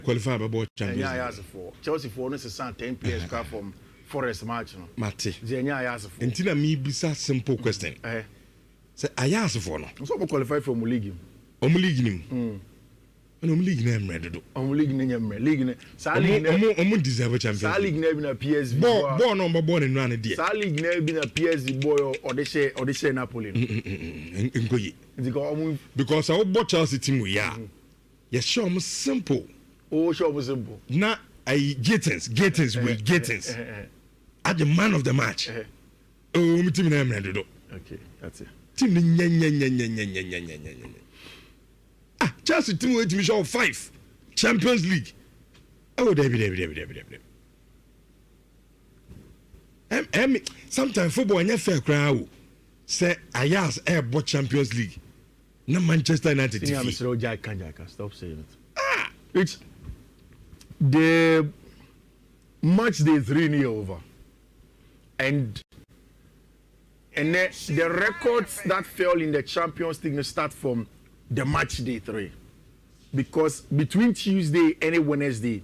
qualify about Champions League. Yeah, for Chelsea for no 10 players from Forest match no. Mate. Zenya ya for. Until me bisa simple question. Say ayas for no. So qualify for league. League nim. League name ready do. League name league. Sa league deserve champions. Sa league na be na PSV. Boy no born in run there. Sa league na be na PSV boy or they share Napoli. Nkoyi. Because our Chelsea team we are. Yes, sure, simple. Oh, sure, simple. Now, Gatens. At the man of the match. Oh, my team name ready. Okay, that's it. Team Chelsea team wait to show 5 Champions League. Oh, David. Sometimes football ain't fair crowd. Say Ajax air Champions League. No Manchester United. Stop saying it. It's the match day 3 over, and the records that fell in the Champions League start from the match day 3, because between Tuesday and Wednesday,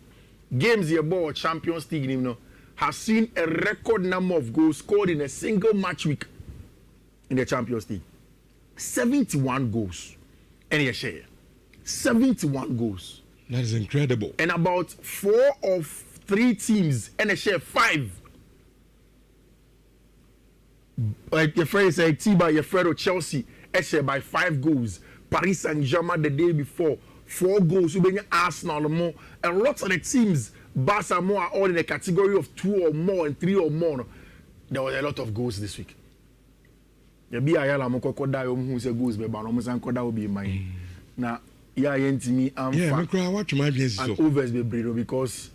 games here about Champions League have seen a record number of goals scored in a single match week in the Champions League. 71 goals. And you share 71 goals. That is incredible. And about 4 of 3 teams and a share 5. Like your friend said, Tiba, your friend of Chelsea, a share by 5 goals. Paris Saint-Germain the day before, 4 goals. You Arsenal more. And lots of the teams, Barca more, are all in the category of 2 or more and 3 or more. There was a lot of goals this week. Ya bi ayala mo kokoda yo hu se goals be ba no mo san koda obi man na ya yentimi amfa yeah me cry watch my business so overs be bredo because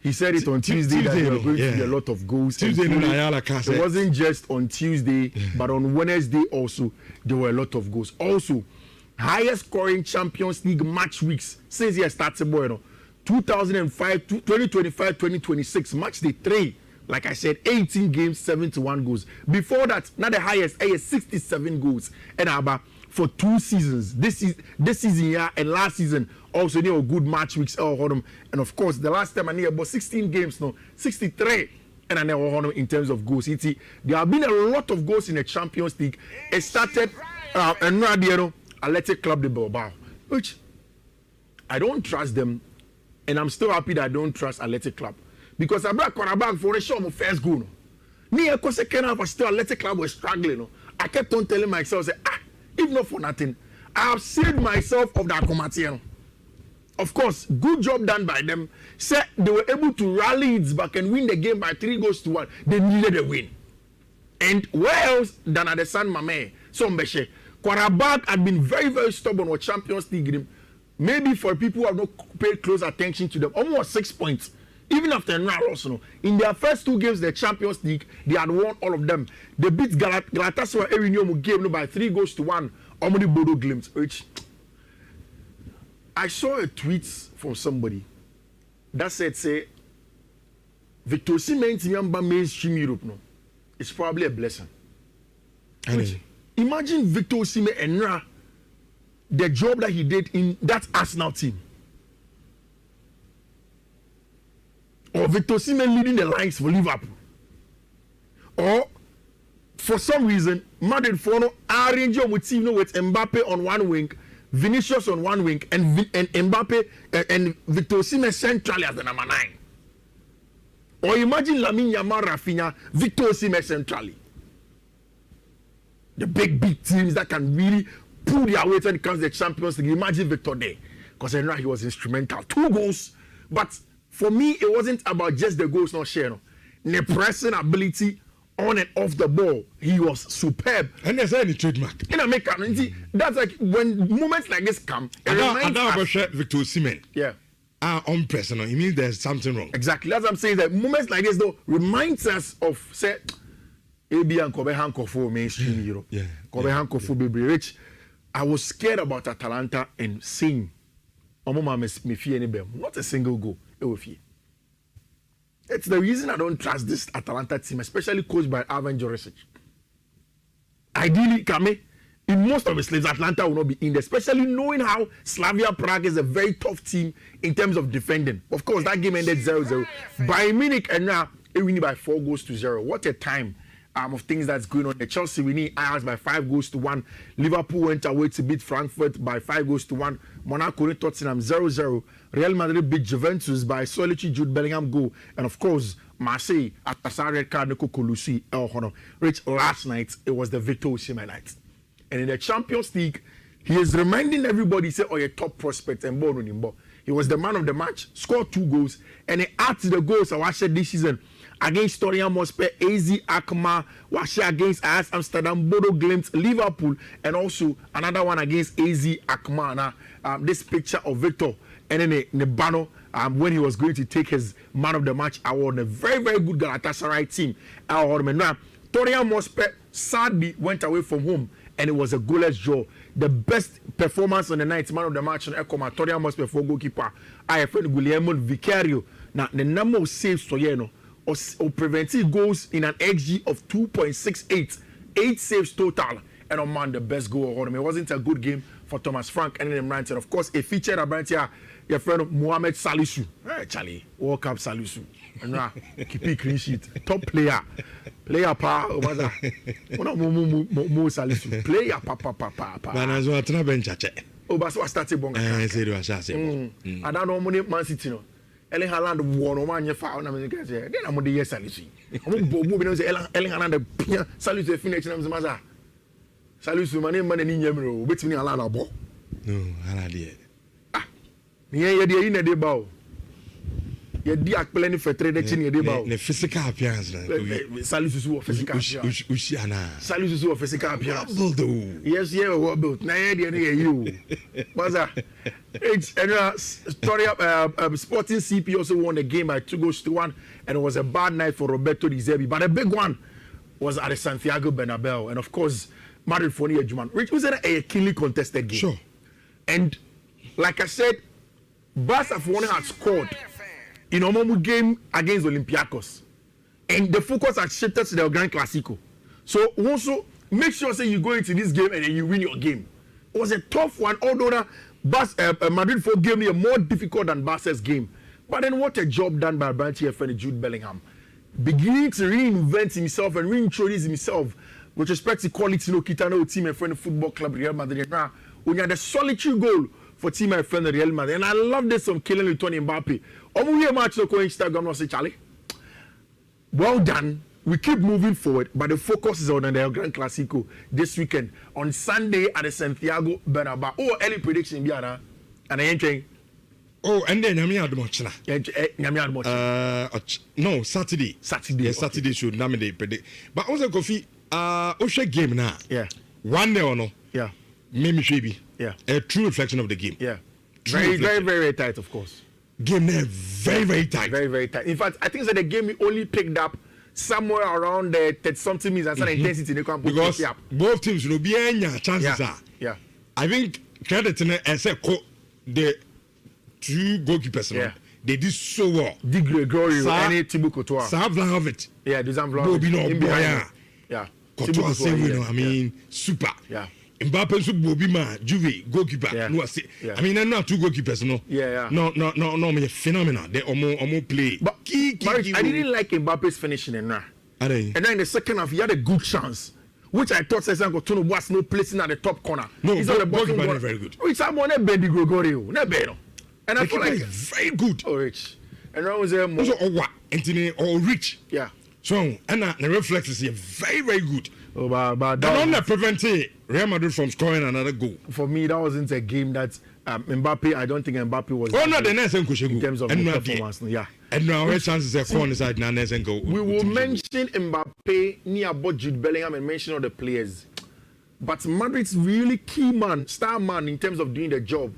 he said it on Tuesday that there were going to be a lot of goals. Tuesday it wasn't just on Tuesday but on Wednesday also there were a lot of goals. Also highest scoring Champions League match weeks since he started boy 2005 2025 2026 match day 3. Like I said, 18 games, 71 goals. Before that, not the highest, 67 goals. And about for 2 seasons. This season here and last season, also there were good match weeks. And of course, the last time I knew about 16 games, 63. And I never in terms of goals. There have been a lot of goals in the Champions League. It started, Athletic Club de Bilbao, which I don't trust them. And I'm still happy that I don't trust Athletic Club. Because I brought Karabakh for a show my first goal. Near course second half, still Athletic Club was struggling. I kept on telling myself, if not for nothing, I have saved myself of that committee. Of course, good job done by them. Said they were able to rally it back and win the game by 3-1. They needed a win. And where else than at the San Mamé? So Mbeshe, Karabakh had been very, very stubborn with Champions League game. Maybe for people who have not paid close attention to them, almost 6 points. Even after Arsenal, in their first 2 games, the Champions League, they had won all of them. They beat Galatasaray every game by 3-1. Omni Bodo Glimt. Which I saw a tweet from somebody that said, Victor Osimhen to mainstream Europe, it's probably a blessing. Imagine Victor Osimhen and the job that he did in that Arsenal team. Or Victor Osimhen leading the lines for Liverpool. Or for some reason, Madrid for no arrange with team with Mbappe on one wing, Vinicius on one wing, and Mbappe and Victor Osimhen centrally as the number 9. Or imagine Lamine Yamal, Rafinha, Victor Osimhen centrally. The big teams that can really pull their weight when it comes to the Champions League. Imagine Victor there, because I know he was instrumental. 2 goals, but for me, it wasn't about just the goals not sharing. The pressing ability on and off the ball, he was superb. And there's any trademark. In America, that's like when moments like this come. I don't Victor Osimhen. Yeah. Unpersonal. It means there's something wrong. Exactly. That's what I'm saying. That moments like this though reminds us of say, AB and Kobe Hanko for mainstream Europe. Yeah. Kobe Hanko for baby rich. I was scared about Atalanta and seeing not a single goal. It's the reason I don't trust this Atalanta team, especially coached by Ivan Jurisic. Ideally, Kame, in most of his leagues, Atlanta will not be in there, especially knowing how Slavia Prague is a very tough team in terms of defending. Of course, that game ended 0-0. Bayern Munich and now winning by 4-0. What a time of things that's going on. The Chelsea winning Ajax by 5-1. Liverpool went away to beat Frankfurt by 5-1. Monaco and Tottenham 0-0. Real Madrid beat Juventus by solitary Jude Bellingham goal. And of course, Marseille after a red card, Nico Colucci, Rich, last night, it was the Victor Osimhen night. And in the Champions League, he is reminding everybody, say, a top prospect and born on him. He was the man of the match, scored 2 goals, and he added the goals I watched this season against Tottenham Hotspur, AZ Alkmaar, watched against Ajax Amsterdam, Bodo Glimt, Liverpool, and also another one against AZ Alkmaar. Now, this picture of Victor and then Nebano when he was going to take his man of the match award, a very, very good Galatasaray team. Now, Tottenham Hotspur sadly went away from home, and it was a goalless draw. The best performance on the night, man of the match on Ekoma, Tottenham Hotspur for goalkeeper, I friend Guillermo Vicario. Now, the number of saves to or preventive goals in an XG of 2.68, 8 saves total, and on man the best goal. It wasn't a good game for Thomas Frank and then Brandt. Of course, a featured Brandt here, your friend Mohamed Salisu. Hey, Charlie, World Cup Salisu. And now, keep it clean sheet. Top player. Player power. Mo Salisu. Player papa. Banazo atna benchache. Oh, but so I started bonga. I don't know money Man City no. Erling Haaland won man ye foul na me say then am dey Salisu. Am bobo be no say Erling Haaland pia Salisu finish na me say Salisu man man ni nyamro obetimi Haaland abo. No, Haaland dey. Ye dey in dey ba o. Ye di akpele ni fetre de chini ye dey ba o. The physical appearance na. Salisu physical appearance. Usiana. Salisu physical appearance. Yes, yeah, well built. Na ye dey you. What's that? It's story Sporting CP also won the game by 2-1, and it was a bad night for Roberto Di Zerbi. But a big one was at the Santiago Bernabeu, and of course, Madrid for Nia Juman, which was a keenly contested game. Sure. And like I said, Barca had scored in a normal game against Olympiacos, and the focus had shifted to the Gran Clasico. So also make sure say you go into this game and then you win your game. It was a tough one, although Madrid for game a more difficult than Barca's game. But then what a job done by Brandt here friend Jude Bellingham, beginning to reinvent himself and reintroduce himself with respect to quality no Kitano team and friend football club Real Madrid. Now when you had a solitary goal for team and friend Real Madrid, and I love this from Kylian Mbappe. Here match no Instagram no say Charlie. Well done. We keep moving forward, but the focus is on the Gran Clasico this weekend on Sunday at the Santiago Bernabeu. Oh, early prediction, Biana. And I ain't. Oh, and then Nyami Admochna. No, Saturday. Saturday. Saturday should nominate predict. But also, Kofi, Osha game now. Yeah. 1-0 or no? Yeah. Maybe Shabi. Yeah. A true reflection of the game. Yeah. Very tight, of course. Game there, very tight. Very tight. In fact, I think that the game only picked up somewhere around the 30-something minutes and intensity they can put because both teams will be any chances are. Yeah. I think credit in the 2 goalkeepers. Yeah. They did so well. Di Gregorio and Thibaut Courtois. Sav Vlahovic. Yeah, Dusan Vlahovic. Yeah. Courtois same I mean, super. Yeah. Mbappe so Bobima, Juve, goalkeeper. Yeah. No, I mean, not 2 goalkeepers, no. Yeah. No, me phenomenal. They almost play. But I didn't like Mbappe's finishing in there. And then in the second half, he had a good chance, which I thought Cesar Cotonou was no placing at the top corner. No, he's on the bottom corner. Very good. Which someone Bendy Gregorio, never. And I feel like very good. Oh, rich. And I was more. Also, rich. Yeah. So, and the reflexes are very good. Oh, but that only prevented Real Madrid from scoring another goal. For me, that wasn't a game that Mbappe. I don't think Mbappe was. Oh, not the next in terms of performance. Yeah. And now our chances are corner side now next and go. We will mention Mbappe near about Jude Bellingham and mention all the players, but Madrid's really key man, star man in terms of doing the job.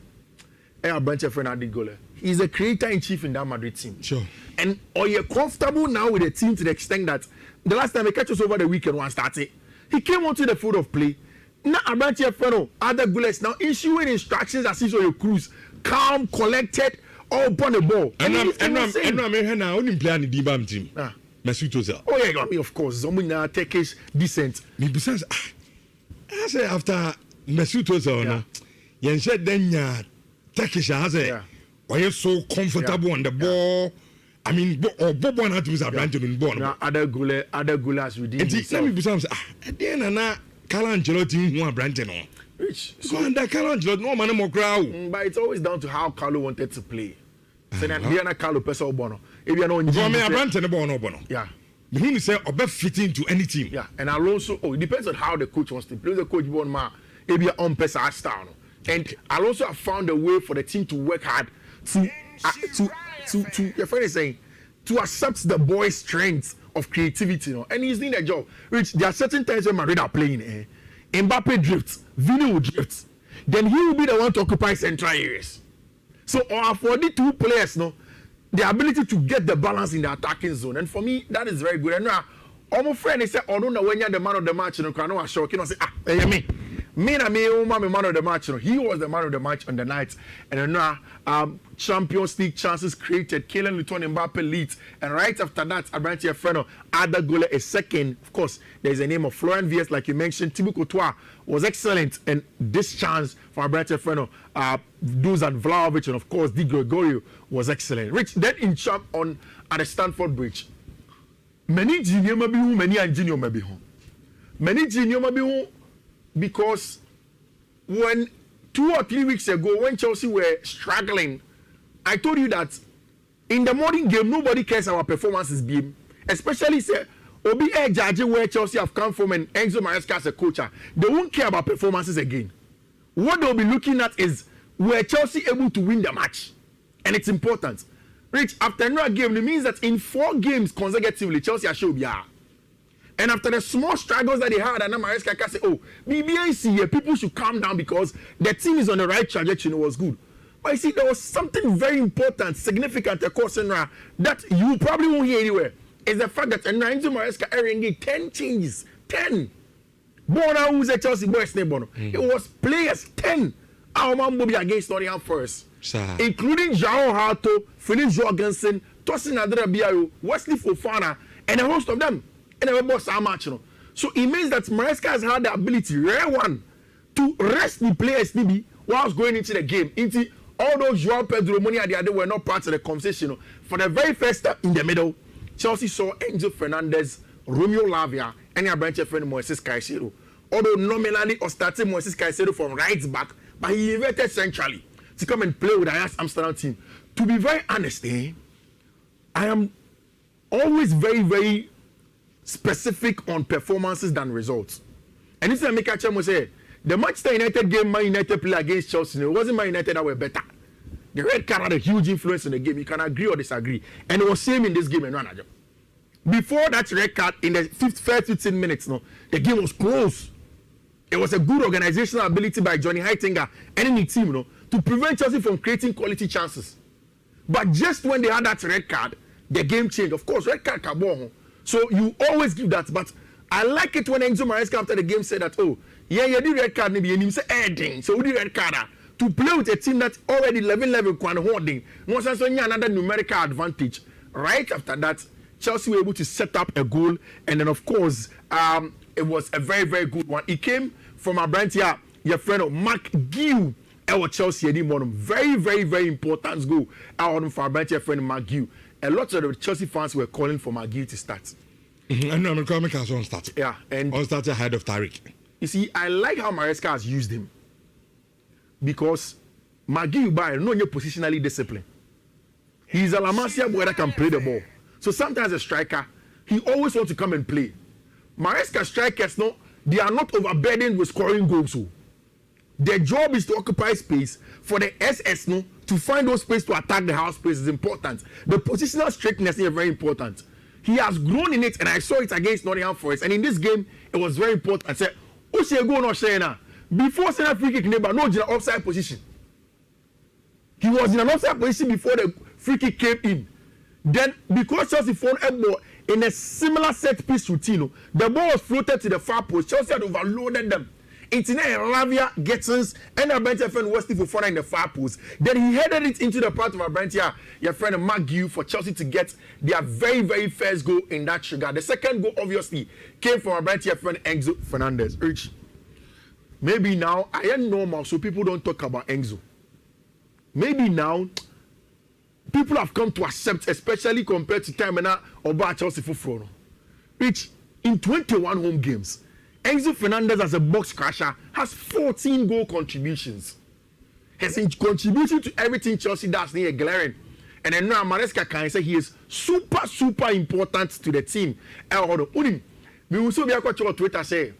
Our bench friend Arder Guler. He's a creator in chief in that Madrid team. Sure. And are you comfortable now with the team to the extent that the last time he catch us over the weekend one started, he came onto the field of play. Now about your friend Arder Guler is now issuing instructions as he's on your cruise, calm, collected, all upon the ball. And I'm now only playing the DBAM team. Mesut Ozil. Oh yeah, I mean, of course. Zomina Turkish decent. Me besides, I say after Mesuto Zona. Yen said then Turkish has a why you so comfortable on the ball. I mean, Bobo and Hatus are branded in Born. Other Guler as we did. Let me be some. Then and Carangelo team who are branded on. Rich. So under Carangelo, no man more crowd. But it's always down to how Carlo wanted to play. So that Diana Carlo Peso Bono. If you know, for me, I'm branded Bono Bono. Yeah. The who say about fitting to any team. Yeah. And Alonso, it depends on how the coach wants to play. The coach born ma, if you're on Pesa style. And Alonso have found a way for the team to work hard to your friend is saying, to accept the boys' strengths of creativity, you know, and he's doing a job. Rich, there are certain times when Madrid are playing, Mbappe drifts, Vini will drift, then he will be the one to occupy central areas. So, for the two players, no, the ability to get the balance in the attacking zone, and for me, that is very good. And now, my friend, he said, I don't know when you're the man of the match, you know, I know I shock, you know, say, me and me, man of the match. You know, he was the man of the match on the night. And then Champions League chances created. Kylian Mbappe leads. And right after that, Abrantia Freno, Arder Guler is second. Of course, there's a name of Florian Vies, like you mentioned. Thibaut Courtois was excellent. And this chance for Abrantia Freno, Dusan Vlahovic, and of course, Di Gregorio was excellent. Rich, then in champ at the Stamford Bridge. Many junior maybe who, many and junior maybe who. Many junior maybe who. Because when 2 or 3 weeks ago, when Chelsea were struggling, I told you that in the morning game, nobody cares our performances being, especially say Obi Ejaji where Chelsea have come from and Enzo Maresca as a coach. They won't care about performances again. What they'll be looking at is were Chelsea able to win the match, and it's important. Rich, after another game, it means that in 4 games consecutively, Chelsea are shown yeah. And after the small struggles that they had, and Maresca can say, oh, BBAC here, people should calm down because the team is on the right trajectory and it was good. But you see, there was something very important, significant, of course, that you probably won't hear anywhere. Is the fact that Enzo Maresca erring 10 changes. 10. Bona who's a Chelsea boy, it was players 10. Our man will be against Nottingham Forest. Including João Hato, Philip Jorgensen, Tosin Adrabiayo, Wesley Fofana, and a host of them. And everybody saw match, you know. So it means that Maresca has had the ability, rare one, to rest the players maybe whilst going into the game. Into all those João Pedro, Moni and the other were not part of the conversation. You know. For the very first step in the middle, Chelsea saw Enzo Fernandez, Romeo Lavia, and your branch friend Moises Caicedo. Although nominally or started Moises Caicedo from right back, but he inverted centrally to come and play with the Ajax Amsterdam team. To be very honest, I am always very, very specific on performances than results. And this is make a chance say the Manchester United game, Man United play against Chelsea. It wasn't Man United that were better. The red card had a huge influence in the game. You can agree or disagree. And it was same in this game and Ranajo. Before that red card, in the first 15 minutes, no, the game was close. It was a good organizational ability by Johnny Heitinga and any team, no, to prevent Chelsea from creating quality chances. But just when they had that red card, the game changed. Of course, red card can. So you always give that, but I like it when Enzo Maresca after the game said that, oh, yeah, you did red card, maybe, and you say, ding, so we did red card to play with a team that's already 11-11 can holding. No sense when you another numerical advantage. Right after that, Chelsea were able to set up a goal, and then of course, it was a very, very good one. It came from our brand here, your friend Mark Gill, our Chelsea, very, very, very important goal. Our for our brand here, friend Mark Gill. A lot of the Chelsea fans were calling for McGee to start. And I'm coming on start. Yeah, and on start ahead of Tariq. You see, I like how Maresca has used him because McGee by no positionally disciplined. He's a La Masia boy that can play the ball. So sometimes a striker, he always wants to come and play. Maresca strikers, no, they are not overburdened with scoring goals. So their job is to occupy space for the SS, no, to find those space to attack the house space is important. The positional straightness is very important. He has grown in it, and I saw it against Nottingham Forest. And in this game, it was very important. I said, go no Shayna. Before sending a free kick, neighbor, no offside position. He was in an offside position before the free kick came in. Then, because Chelsea found a ball in a similar set piece routine, the ball was floated to the far post. Chelsea had overloaded them. Internet Lavia, Gettins, and our bench friend Wesley Fofana in the far post. Then he headed it into the part of our bench here, your friend Mark Gill, for Chelsea to get their very, very first goal in that regard. The second goal, obviously, came from our bench here friend Enzo Fernandez. Rich, maybe now I am normal, so people don't talk about Enzo. Maybe now people have come to accept, especially compared to time now about Chelsea for which in 21 home games, Enzo Fernandez as a box crusher has 14 goal contributions. Has contributed to everything Chelsea does near glaring. And then now Maresca can say he is super important to the team. We will so be able to Twitter say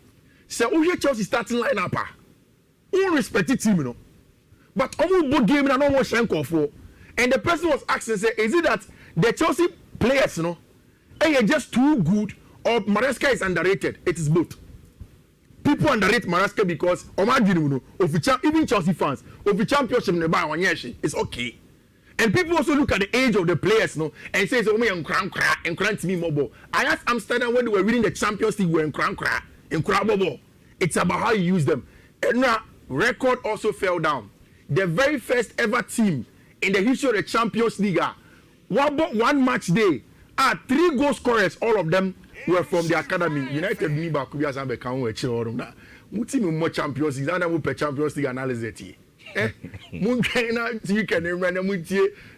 who Chelsea starting lineup unrespected team, you know. But almost both game and almost Shenko for. And the person was asking, say, is it that the Chelsea players, you know, are just too good or Maresca is underrated? It is both. People underrate Maresca because even Chelsea fans of the championship it's okay. And people also look at the age of the players, you know, and say, "Oh, I'm crank to me mobile." I asked Amsterdam when they were winning the Champions League, we're in crank. It's about how you use them. And now record also fell down. The very first ever team in the history of the Champions League, one match day, 3 goal scorers, all of them were from the academy. United Niba could be as a can we chill on that. Mutim more Champions League, and we Champions League analysis. You can remember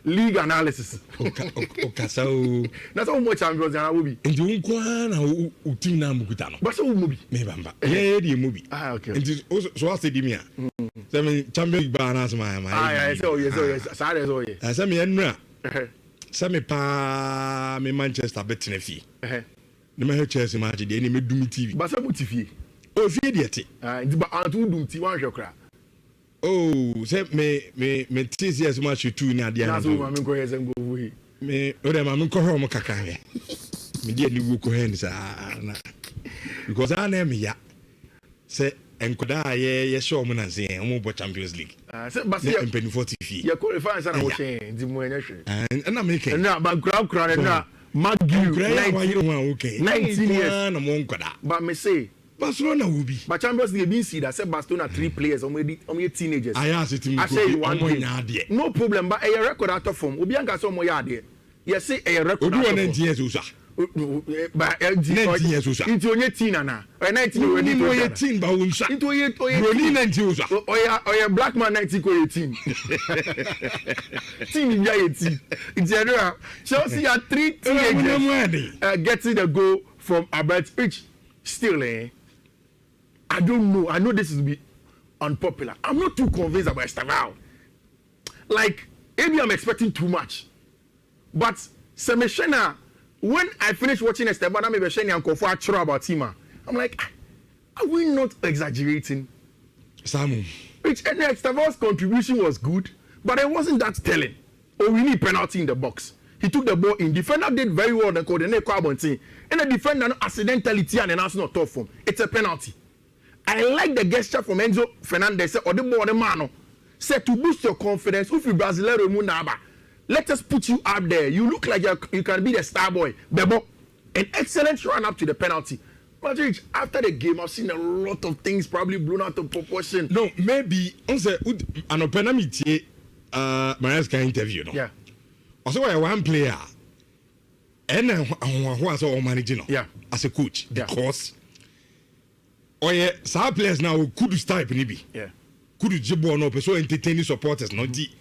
league analysis. That's how much Champions League will be. And you can't team number Gutano. But so movie. Yeah, the movie. Okay. And so I said, Dimia. Champions Banners, my. Yes. Sorry, I said, me, some pa me Manchester betting a fee. The man Chelsea match, the enemy do me TV. But some TV. Oh, idiot. But I do TV one. Oh, say me tease as much you two in the that's what I'm going to go away. Me, what am I going to Kakame? Me dear, you will go hands. Because I name ya. Say, and could I, yes, show me and say, I'm over Champions League. But I'm paying 40 feet. You're qualified as an and I'm making. And now, but grab crown now, Maggie, 19 years. But me say, Barcelona will be. But Champions League been see that Barcelona 3 players only teenagers. I asked it. I say one day. No problem, but a record out of form. Obianka so more yard. Yes, say a record. Obi 19 years old. But 19 years old. Into only 18 na. 19 already 18 ba unsa. Into 18. Rolling 19 old. Oya black man 19 ko 18. Team is 18. In general, Chelsea are 3 teenagers getting the goal from Albert Rich. Still, I don't know. I know this is be unpopular. I'm not too convinced about Estaval. Like, maybe I'm expecting too much. But Semeshena, when I finish watching Estaval, I'm maybe Sheni and Kofu Achro about Tima. I'm like, are we not exaggerating? Samu. Which Estaval's contribution was good, but it wasn't that telling. Oh, we need penalty in the box. He took the ball in. Defender did very well and coordinate carbon team. And the defender accidentally and announced not tough form. It's a penalty. I like the gesture from Enzo Fernandez or the ball the man said to boost your confidence. If you Brazilian Munaba, let us put you up there. You look like you can be the star boy. Bebo, an excellent run up to the penalty. Madrid, after the game, I've seen a lot of things probably blown out of proportion. No, maybe on the an opportunity Maresca interview. No? Yeah. Also, one player and who was all managing. Yeah. As a coach, because. Oh yeah, some players now could start maybe. Yeah. Could jibbo no so entertaining supporters no di.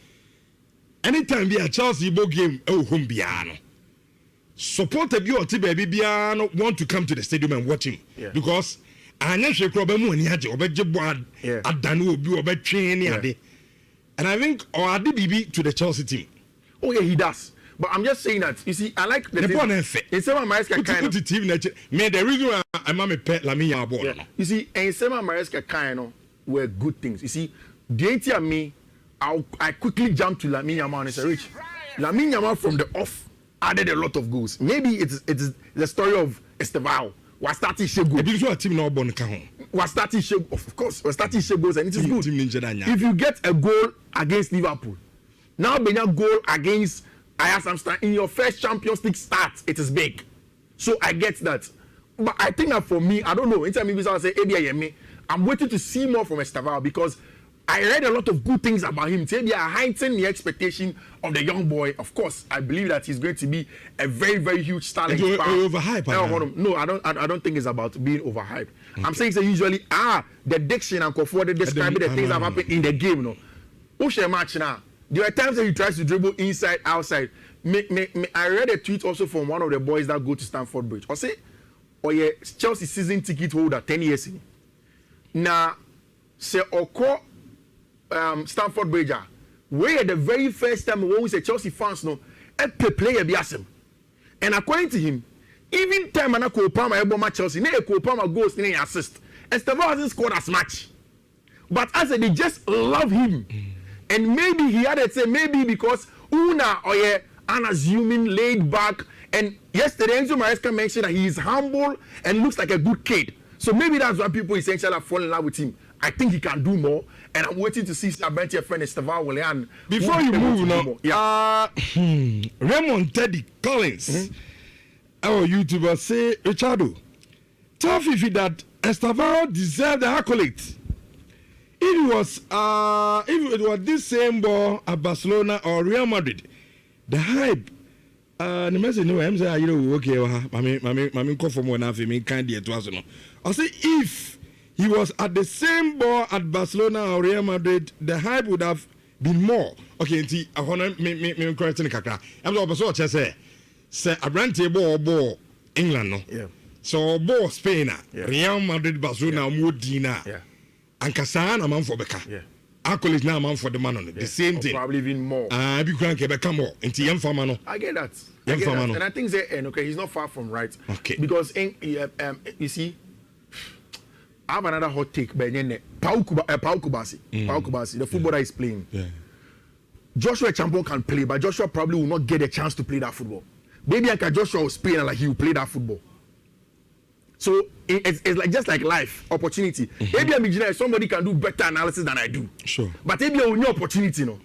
Anytime be a Chelsea ball game home biano. Supporter bi or baby biano want to come to the stadium and watch him. Yeah. Because anya hwe kroba mu ani age obejibbo adanu obi obetwe ni ade. And I think ade bibi to the Chelsea team. Oh yeah, he does. But I'm just saying that, you see, I like the thing. In Sema Maresca kind of... the reason why I'm a pet Lamia ball. You see, in Sema Maresca kind of were good things. You see, the idea me, I quickly jumped to Lamine Yamal and said, Rich, Lamine Yamal from the off added a lot of goals. Maybe it's the story of Esteval. Was starting Shego. This is team now born home. Was starting Shego, of course. Was starting Shego, and it is good. If you get a goal against Liverpool, now being a goal against Ajax Amsterdam in your first Champions League start, it is big. So I get that. But I think that for me, I don't know. Anytime maybe I say, I'm waiting to see more from Esteval because I read a lot of good things about him. They are heightening the expectation of the young boy. Of course, I believe that he's going to be a very, very huge star. Overhyped. No, I don't think it's about being overhyped. Okay. I'm saying it's usually the diction and comfort they describe the things that happen in the game. No, Ushe match now. There are times that he tries to dribble inside, outside. I read a tweet also from one of the boys that go to Stamford Bridge. I say, Chelsea season ticket holder 10 years in. Now, say Oko Stamford Bridge, where the very first time when we say Chelsea fans know, a player be asem. And according to him, even time and Kopama Eboma Chelsea, ne Kopama goes in assist. Estevao hasn't scored as much. But as they just love him. And maybe he had to say, maybe because Una or unassuming, laid back. And yesterday, Enzo Maresca mentioned that he is humble and looks like a good kid. So maybe that's why people essentially have fallen in love with him. I think he can do more. And I'm waiting to see Sabentia friend Estevao Willian. Before you move now, Raymond Teddy Collins, our YouTuber, say, Richardo, tell Fifi that Estevao deserved the accolade. If it was this same ball at Barcelona or Real Madrid, the hype. The message no, I'm saying okay. I call for more now. Me kind of to us no. I say if he was at the same ball at Barcelona or Real Madrid, the hype would have been more. Okay, see, I want me correcting kakra. I'm so say a brand ball England no. Yeah. So ball Spain, Real Madrid, Barcelona, Modena. Yeah. And Kasana man for Becca. Yeah. Accolades now man for the man on it. The same thing. Probably even more. Be crank Becca more. Into young farmer. I get that. And I think okay, he's not far from right. Okay. Because you see, I have another hot take. Pau Kubasi, the footballer is playing. Yeah. Joshua Champion can play, but Joshua probably will not get a chance to play that football. Maybe Joshua was playing like he will play that football. So it's like just like life, opportunity. Maybe I'm engineer, somebody can do better analysis than I do. Sure. But maybe I will know opportunity, no.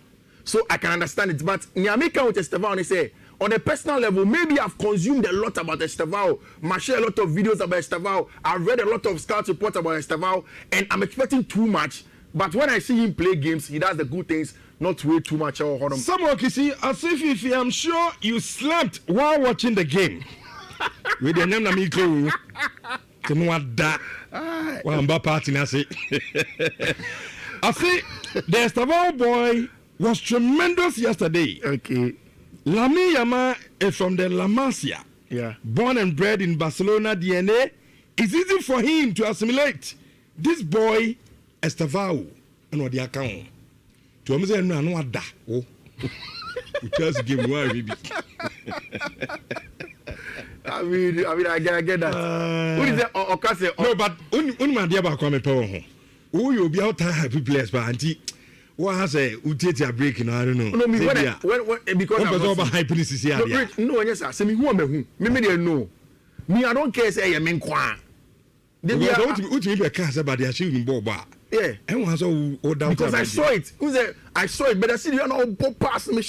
So I can understand it. But Nyamika with Estevao, they say, on a personal level, maybe I've consumed a lot about Estevao. I share a lot of videos about Estevao. I've read a lot of scout reports about Estevao, and I'm expecting too much. But when I see him play games, he does the good things, not way too much. Someone can see, as if I'm sure you slept while watching the game. With the name Namiko. That one party I say the Estevao boy was tremendous yesterday. Okay. Lami Yama is from the La Masia. Yeah. Born and bred in Barcelona DNA. It's easy for him to assimilate this boy Estevao and what the account. To understand no what that. Oh. We just give me one baby. I mean, I get that. What is that? No, but my dear Bakome Power. Oh, you'll be out happy place, but auntie. What has a Utetia breaking? I don't know. No, me when because I was over hypness is here. No, yes, I say me who am who. Me no. Me, I don't care. Say I mean, kwa. They be out to be a cancer, but they are shooting Boba. Yeah, and was all down because I saw it. I saw it, but I see you know past me.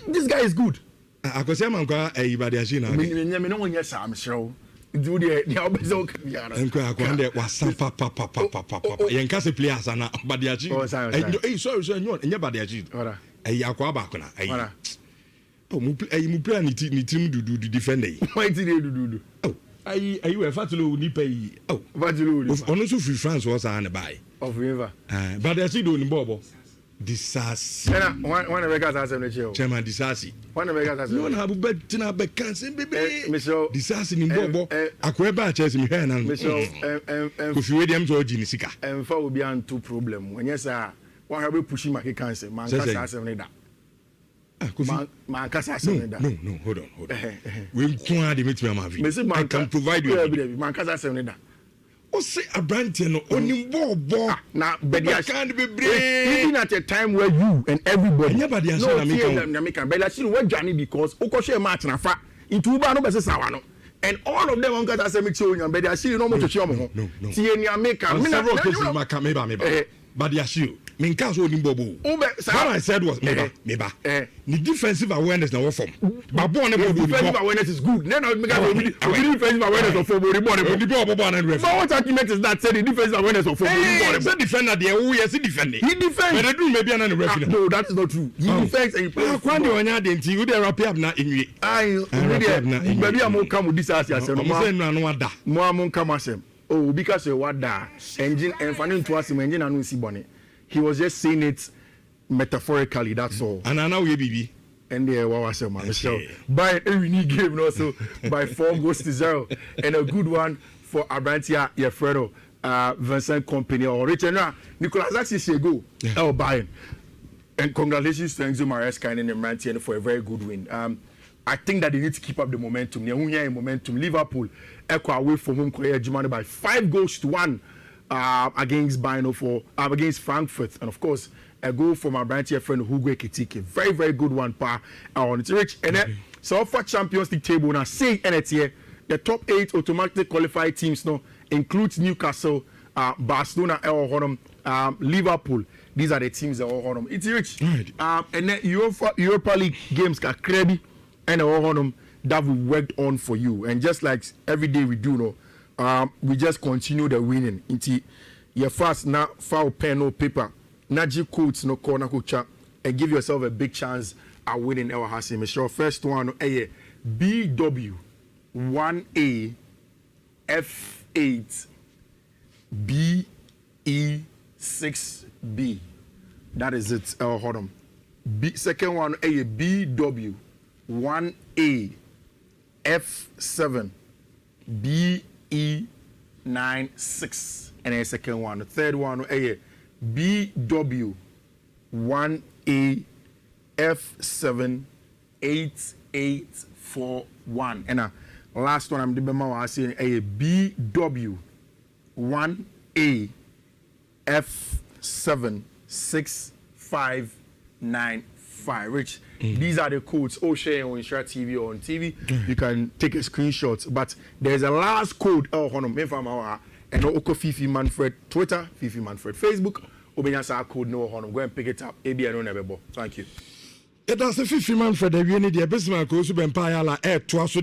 This guy is good. I could say, I'm going to buy the Ashina. Me no one yes, I'm sure. Do the opposite. And I was papa. Yankasi players are not, but the Ashina. Sorry, and your body Ashina. A Yakwabakona. Oh, you plan it to do defend. Why did you do? Oh, are you a fatulo nipe? Oh, Vatulo. Honestly, free France was on a buy of river. But they're still doing Bobo. Disasi. One of the guys has a chill. Chairman Disasi. One of the guys has no one have a bed to have a cancer, baby. Michelle Disasi in Bobo. Akweba chess in hand and Michelle if you read them to Genesika. And for will be on two problem. When yes, sir, one have a pushing my cancer. Man, has a man, no, hold on. We can't admit to my I can provide you. Man, has a o say Abrante no oni bobo na bedia can't be brave even at a time where you and everybody nobody has no American but actually what Johnny because okoshe match na fa into ba no be sawa no and all of them on got as me show you but actually no mo to show mo no tie ni America me na several cases ma maybe but they are you Minkas only bobo. What I said was meba. The defensive awareness now from. But born defensive awareness is good. Then defensive awareness of football. But what argument is that? Say the defensive awareness of football. The defender there, who is defending? He defends. But they do maybe another referee. No, that is not true. He defends and he plays. Kwandi wanya denti, you dey rap up na inwi. Maybe I'm gonna come with this as yourself. Mo am come asem. Oh, because you what da engine and fanning to us engine and see bonnet. He was just saying it metaphorically, that's all. And I know we BB. And there was a man. So by every new game also by 4-0. And a good one for Abrantia Yefredo, Vincent Company or Richard Nicolas actually go buying. And congratulations to Enzo Maresca and Abrantia for a very good win. I think that they need to keep up the momentum. Momentum. Liverpool echo away from home Germany by 5-1 against Bayern for against Frankfurt, and of course a goal from our branch friend Hugo Ekitike. Very, very good one, on it rich. And then so for Champions League table now, say here the top 8 automatically qualified teams now includes Newcastle, Barcelona, Liverpool. These are the teams that are on. It's rich. Right. And then Europa League games got Krebi and that we worked on for you. And just like every day we do, we just continue the winning. Into your first now foul pen no paper, naji coats no corner kucha, and give yourself a big chance at winning our Hasim. Sure, first one BW 1A F8 BE 6B. That is it. Hold on. Second one BW 1A F7 BE96. And then second one. The third one BW 1A F7 8841. And last one I'm saying BW 1A F7 6595. Rich. These are the codes. Share on Insure TV or on TV. You can take a screenshot. But there's a last code. And Oko Fiifi-Manfred Twitter, Fiifi-Manfred Facebook. Obenyasa code no honor. Go and pick it up. Thank you. It does a Fiifi-Manfred. The business goes to Empire la air twice.